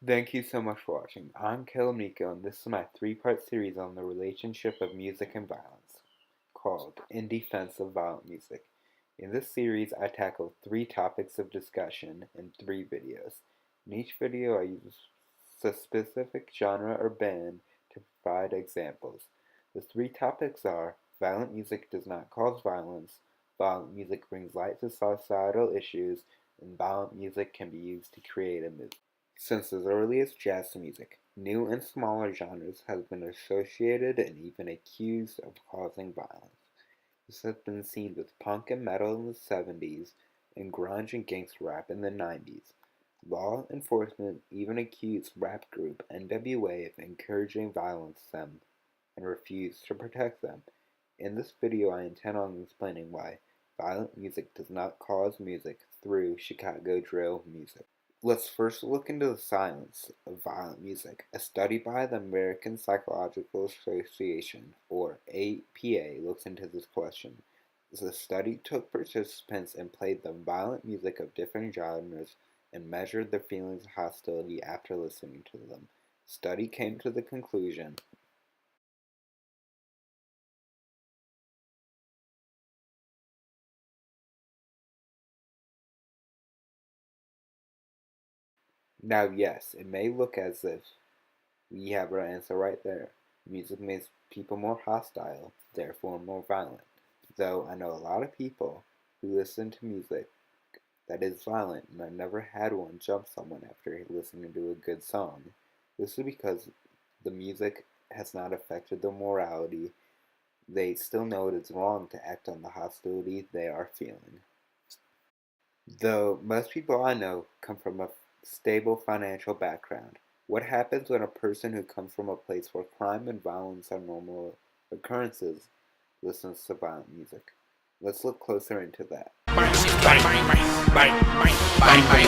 Thank you so much for watching. I'm Nico, and this is my three-part series on the relationship of music and violence, called In Defense of Violent Music. In this series, I tackle 3 topics of discussion in 3 videos. In each video, I use a specific genre or band to provide examples. The 3 topics are: violent music does not cause violence, violent music brings light to societal issues, and violent music can be used to create a movement. Since as early as jazz music, new and smaller genres have been associated and even accused of causing violence. This has been seen with punk and metal in the 70s and grunge and gangster rap in the 90s. Law enforcement even accused rap group N.W.A. of encouraging violence them and refused to protect them. In this video, I intend on explaining why violent music does not cause music through Chicago drill music. Let's first look into the science of violent music. A study by the American Psychological Association, or APA, looks into this question. The study took participants and played them violent music of different genres and measured their feelings of hostility after listening to them. The study came to the conclusion Now, yes, it may look as if we have our answer right there. Music makes people more hostile, therefore more violent. Though I know a lot of people who listen to music that is violent, and I've never had one jump someone after listening to a good song. This is because the music has not affected their morality. They still know it is wrong to act on the hostility they are feeling. Though most people I know come from a stable financial background, what happens when a person who comes from a place where crime and violence are normal occurrences listens to violent music? Let's look closer into that. Let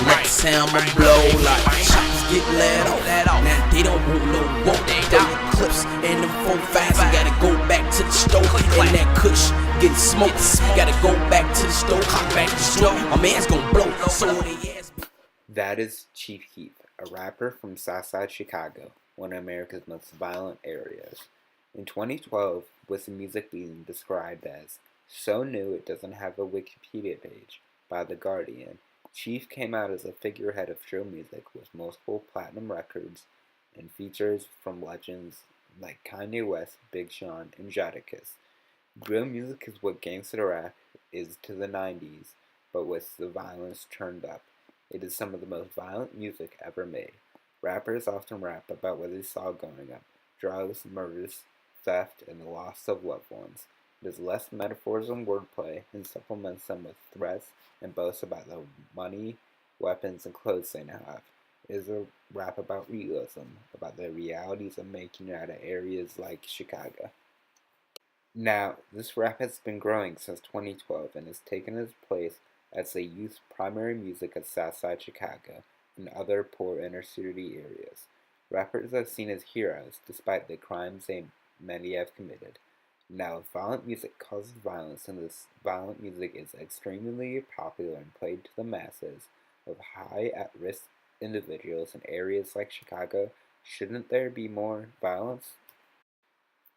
the sound blow like shots get let off. Now they don't want no walk. They got clips and them 4-5s. Gotta go back to the stove and that kush get smoked. Gotta go back to the stove, come back to the stove. My man's gonna blow. So they ass. That is Chief Keef, a rapper from Southside Chicago, one of America's most violent areas. In 2012, with the music being described as so new it doesn't have a Wikipedia page by The Guardian, Chief came out as a figurehead of drill music with multiple platinum records and features from legends like Kanye West, Big Sean, and Jadakiss. Drill music is what gangster rap is to the 90s, but with the violence turned up. It is some of the most violent music ever made. Rappers often rap about what they saw growing up: drugs, murders, theft, and the loss of loved ones. It is less metaphors and wordplay and supplements them with threats and boasts about the money, weapons, and clothes they now have. It is a rap about realism, about the realities of making it out of areas like Chicago. Now, this rap has been growing since 2012 and has taken its place as the youth's primary music of Southside Chicago and other poor inner-city areas. Rappers are seen as heroes despite the crimes many have committed. Now, if violent music causes violence, and this violent music is extremely popular and played to the masses of high at-risk individuals in areas like Chicago, shouldn't there be more violence?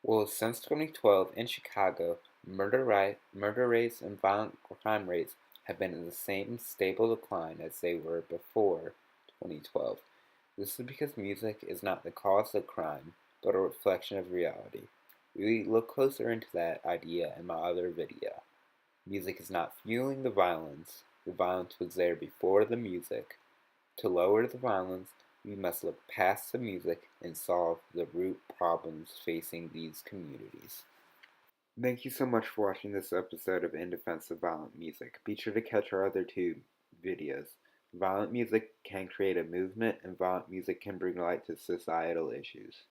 Well, since 2012 in Chicago, murder rates and violent crime rates have been in the same stable decline as they were before 2012. This is because music is not the cause of crime, but a reflection of reality. We look closer into that idea in my other video. Music is not fueling the violence was there before the music. To lower the violence, we must look past the music and solve the root problems facing these communities. Thank you so much for watching this episode of In Defense of Violent Music. Be sure to catch our other 2 videos. Violent music can create a movement, and violent music can bring light to societal issues.